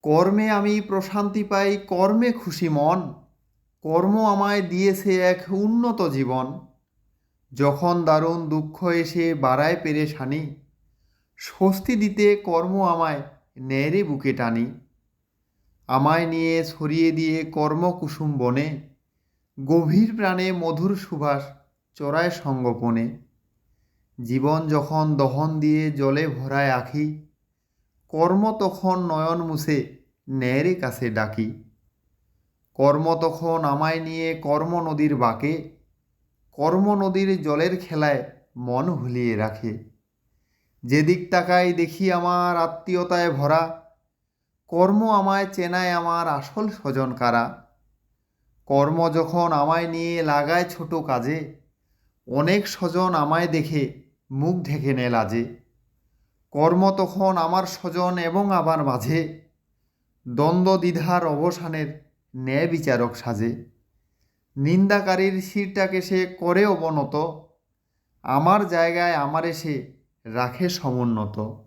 কর্মে আমি প্রশান্তি পাই, কর্মে খুশি মন। কর্ম আমায় দিয়েছে এক উন্নত জীবন। যখন দারুণ দুঃখ এসে বাড়ায় পেরেশানি, স্বস্তি দিতে কর্ম আমায় নেড়ে বুকে টানি। আমায় নিয়ে ছড়িয়ে দিয়ে কর্মকুসুম বনে, গভীর প্রাণে মধুর সুবাস চড়ায় সঙ্গোপনে। জীবন যখন দহন দিয়ে জলে ভরায় আখি, কর্ম তখন নয়ন মুছে ন্যায়ের কাছে ডাকি। কর্ম তখন আমায় নিয়ে কর্ম নদীর বাঁকে, কর্ম নদীর জলের খেলায় মন ভুলিয়ে রাখে। যেদিক তাকাই দেখি আমার আত্মীয়তায় ভরা, কর্ম আমায় চেনায় আমার আসল স্বজন কারা। কর্ম যখন আমায় নিয়ে লাগায় ছোট কাজে, অনেক স্বজন আমায় দেখে মুখ ঢেকে নেয় লাজে। কর্ম তখন আমার স্বজন এবং আবার মাঝে, দ্বন্দ্ব দ্বিধার অবসানের ন্যায় বিচারক সাজে। নিন্দাকারীর শিরটাকে সে করে অবনত, আমার জায়গায় আমার এসে রাখে সমুন্নত।